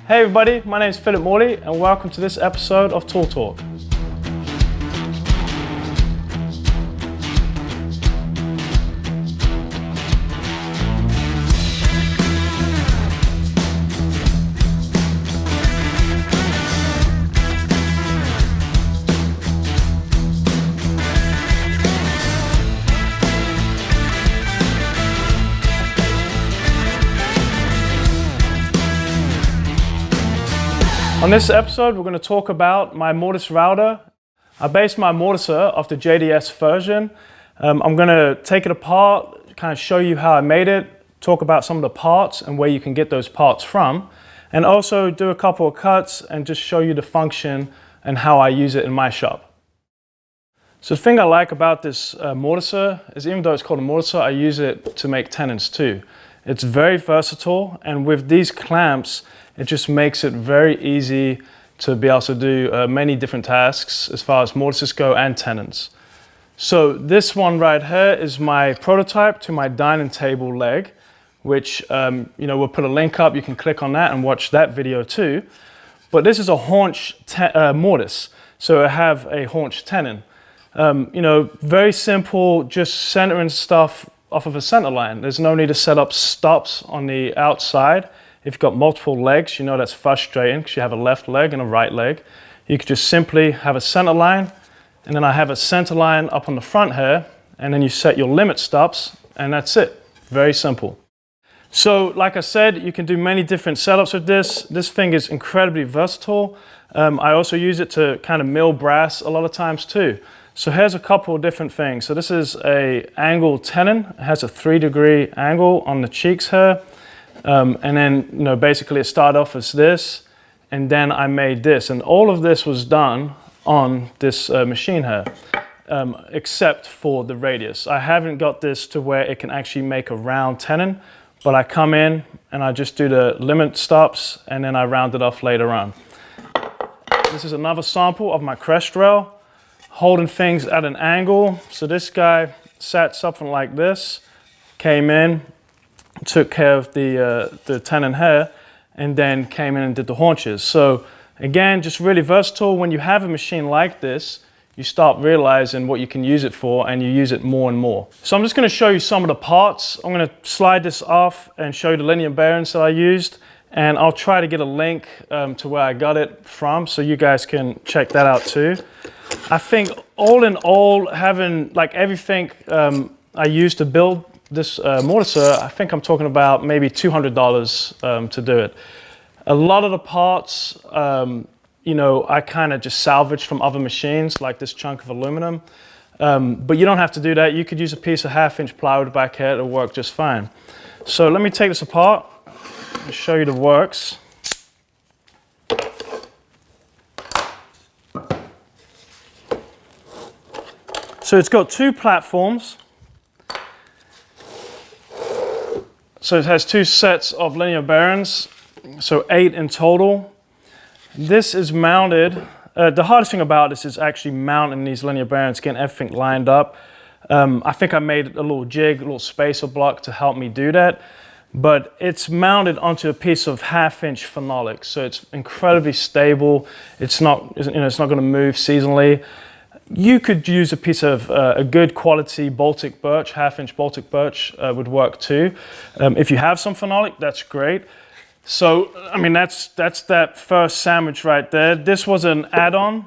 Hey everybody, my name is Morley and welcome to this episode of Tool Talk. On this episode, we're going to talk about my mortise router. I based my mortiser off the JDS version. I'm going to take it apart, kind of show you how I made it, talk about some of the parts and where you can get those parts from, and also do a couple of cuts and just show you the function and how I use it in my shop. So the thing I like about this mortiser is even though it's called a mortiser, I use it to make tenons too. It's very versatile, and with these clamps, it just makes it very easy to be able to do many different tasks as far as mortises go and tenons. So this one right here is my prototype to my dining table leg, which we'll put a link up. You can click on that and watch that video too. But this is a haunch mortise, so I have a haunch tenon. Very simple, just centering stuff off of a center line. There's no need to set up stops on the outside. If you've got multiple legs, you know that's frustrating because you have a left leg and a right leg. You could just simply have a center line, and then I have a center line up on the front here, and then you set your limit stops, and that's it. Very simple. So like I said, you can do many different setups with this. This thing is incredibly versatile. I also use it to kind of mill brass a lot of times too. So here's a couple of different things. So this is a angle tenon. It has a 3-degree angle on the cheeks here. And then, basically it started off as this, and then I made this. And all of this was done on this machine here, except for the radius. I haven't got this to where it can actually make a round tenon, but I come in and I just do the limit stops, and then I round it off later on. This is another sample of my crest rail, holding things at an angle. So this guy sat something like this, came in, took care of the tenon here, and then came in and did the haunches. So again, just really versatile. When you have a machine like this, you start realizing what you can use it for, and you use it more and more. So I'm just going to show you some of the parts. I'm going to slide this off and show you the linear bearings that I used, and I'll try to get a link to where I got it from so you guys can check that out too. I think all in all, having like everything I used to build this mortiser, I think I'm talking about maybe $200 to do it. A lot of the parts, I kind of just salvaged from other machines, like this chunk of aluminum. But you don't have to do that. You could use a piece of 1/2-inch plywood back here. It'll work just fine. So let me take this apart and show you the works. So it's got 2 platforms. So it has 2 sets of linear bearings, so 8 in total. This is mounted. The hardest thing about this is actually mounting these linear bearings, getting everything lined up. I think I made a little jig, a little spacer block to help me do that. But it's mounted onto a piece of 1/2-inch phenolic, so it's incredibly stable. It's not going to move seasonally. You could use a piece of a good quality Baltic birch, 1/2-inch Baltic birch would work too. If you have some phenolic, that's great. So, that's that first sandwich right there. This was an add-on,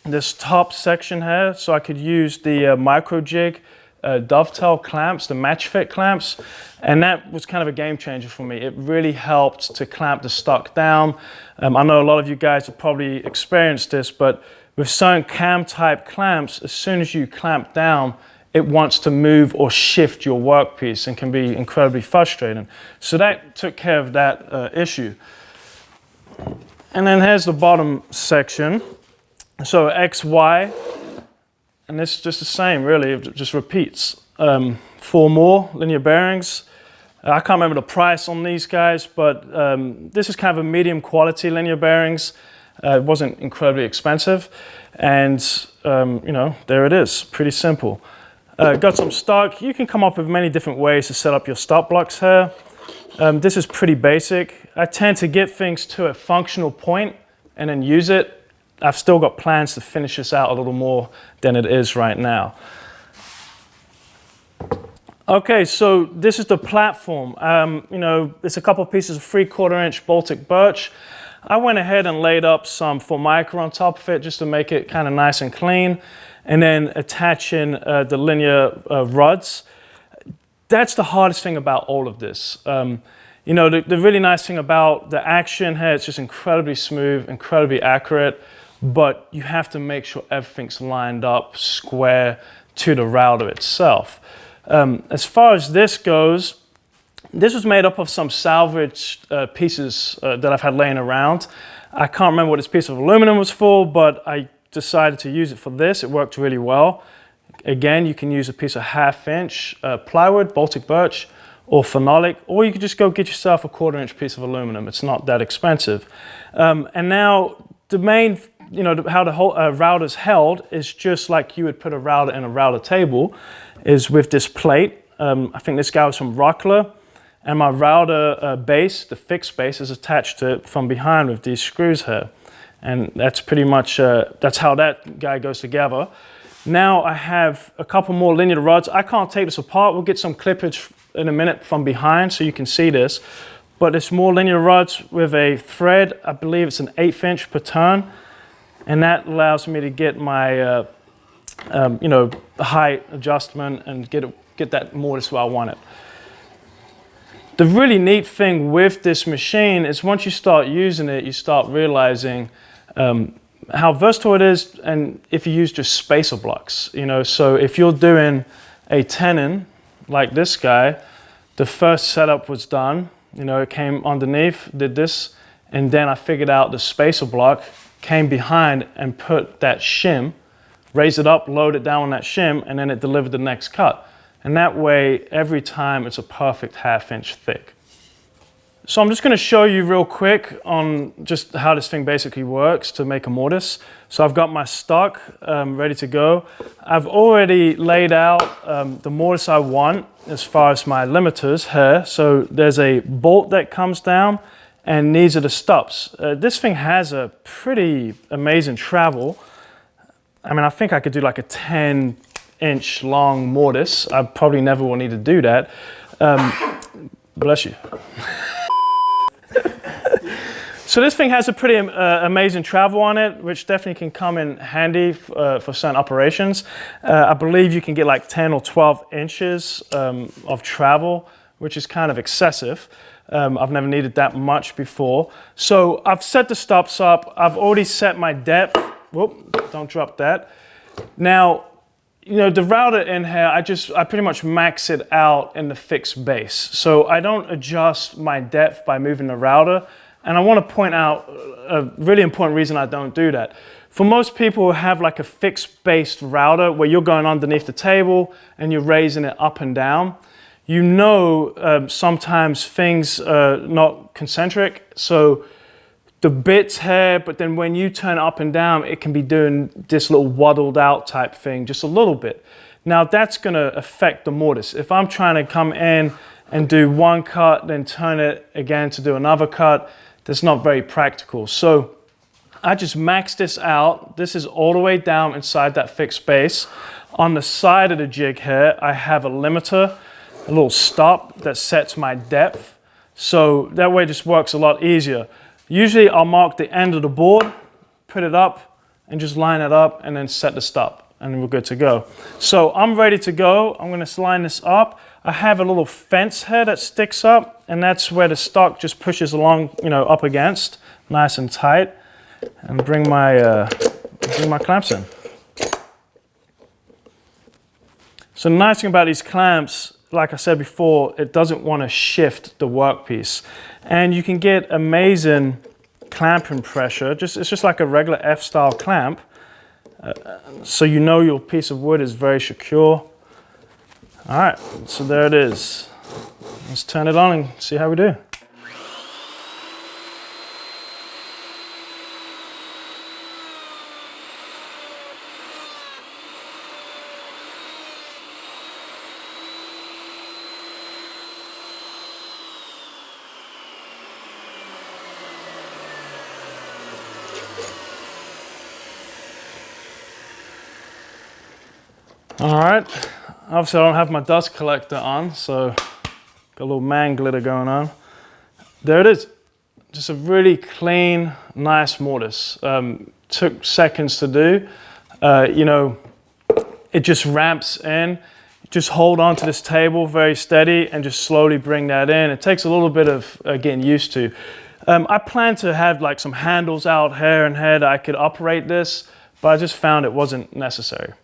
this top section here, so I could use the micro jig Dovetail Clamps, the match fit clamps, and that was kind of a game changer for me. It really helped to clamp the stock down. I know a lot of you guys have probably experienced this, but with certain cam type clamps, as soon as you clamp down, it wants to move or shift your workpiece and can be incredibly frustrating. So that took care of that issue. And then here's the bottom section. So X, Y, and this is just the same, really, it just repeats. 4 more linear bearings. I can't remember the price on these guys, but this is kind of a medium quality linear bearings. It wasn't incredibly expensive, and there it is, pretty simple. Got some stock. You can come up with many different ways to set up your stop blocks here. This is pretty basic. I tend to get things to a functional point and then use it. I've still got plans to finish this out a little more than it is right now. Okay, so this is the platform. You know, it's a couple pieces of 3/4 inch Baltic birch. I went ahead and laid up some Formica on top of it just to make it kind of nice and clean, and then attaching the linear rods. That's the hardest thing about all of this. You know, the really nice thing about the action here, it's just incredibly smooth, incredibly accurate, but you have to make sure everything's lined up square to the router itself. As far as this goes, this was made up of some salvaged pieces that I've had laying around. I can't remember what this piece of aluminum was for, but I decided to use it for this. It worked really well. Again, you can use a piece of 1/2 inch plywood, Baltic birch, or phenolic, or you could just go get yourself a 1/4 inch piece of aluminum. It's not that expensive. And now the main, you know, how the whole router's held is just like you would put a router in a router table, is with this plate. I think this guy was from Rockler, and my router base, the fixed base, is attached to it from behind with these screws here. And that's pretty much, that's how that guy goes together. Now I have a couple more linear rods. I can't take this apart. We'll get some clippage in a minute from behind so you can see this. But it's more linear rods with a thread. I believe it's an 1/8 inch per turn. And that allows me to get my, you know, height adjustment and get that mortise where I want it. The really neat thing with this machine is once you start using it, you start realizing how versatile it is, and if you use just spacer blocks, you know, so if you're doing a tenon like this guy, the first setup was done, you know, it came underneath, did this, and then I figured out the spacer block, came behind and put that shim, raised it up, load it down on that shim, and then it delivered the next cut. And that way, every time it's a perfect 1/2 inch thick. So I'm just going to show you real quick on just how this thing basically works to make a mortise. So I've got my stock ready to go. I've already laid out the mortise I want as far as my limiters here. So there's a bolt that comes down, and these are the stops. This thing has a pretty amazing travel. I mean, I think I could do like a 10-inch long mortise. I probably never will need to do that. Bless you. So this thing has a pretty amazing travel on it, which definitely can come in handy for certain operations. I believe you can get like 10 or 12 inches of travel, which is kind of excessive. I've never needed that much before. So I've set the stops up. I've already set my depth. Whoop, don't drop that. Now, you know, the router in here, I pretty much max it out in the fixed base. So I don't adjust my depth by moving the router. And I want to point out a really important reason I don't do that. For most people who have like a fixed based router where you're going underneath the table and you're raising it up and down, you know, sometimes things are not concentric. So the bit's here, but then when you turn up and down, it can be doing this little waddled out type thing, just a little bit. Now that's going to affect the mortise. If I'm trying to come in and do one cut, then turn it again to do another cut, that's not very practical. So I just maxed this out. This is all the way down inside that fixed base. On the side of the jig here, I have a limiter, a little stop that sets my depth. So that way it just works a lot easier. Usually I'll mark the end of the board, put it up, and just line it up, and then set the stop, and we're good to go. So I'm ready to go. I'm gonna line this up. I have a little fence here that sticks up, and that's where the stock just pushes along, you know, up against, nice and tight, and bring my clamps in. So the nice thing about these clamps, like I said before, it doesn't want to shift the workpiece. And you can get amazing clamping pressure. It's just like a regular F-style clamp. So you know your piece of wood is very secure. All right, so there it is. Let's turn it on and see how we do. All right, obviously I don't have my dust collector on, so got a little man glitter going on. There it is. Just a really clean, nice mortise. Took seconds to do. You know, it just ramps in. Just hold on to this table very steady and just slowly bring that in. It takes a little bit of getting used to. I plan to have like some handles out here and here that I could operate this, but I just found it wasn't necessary.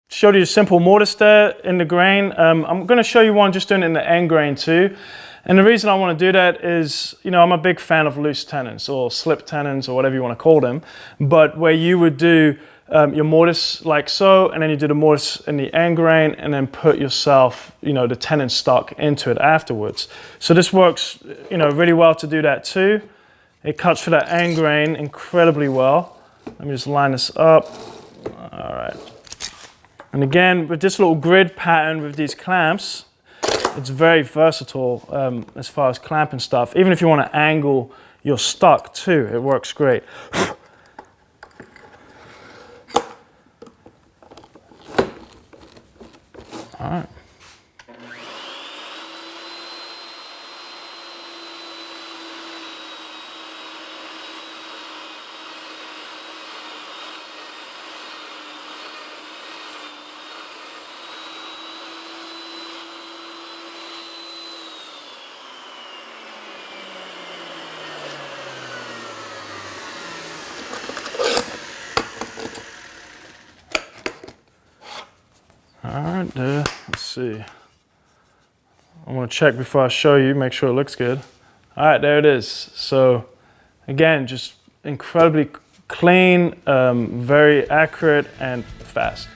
Showed you a simple mortise there in the grain. I'm going to show you one just doing it in the end grain too. And the reason I want to do that is, you know, I'm a big fan of loose tenons or slip tenons or whatever you want to call them, but where you would do your mortise like so, and then you do the mortise in the end grain and then put yourself, you know, the tenon stock into it afterwards. So this works, you know, really well to do that too. It cuts for that end grain incredibly well. Let me just line this up. All right. And again, with this little grid pattern with these clamps, it's very versatile as far as clamping stuff. Even if you want to angle your stock too, it works great. All right. All right, there, let's see. I want to check before I show you, make sure it looks good. All right, there it is. So again, just incredibly clean, very accurate and fast.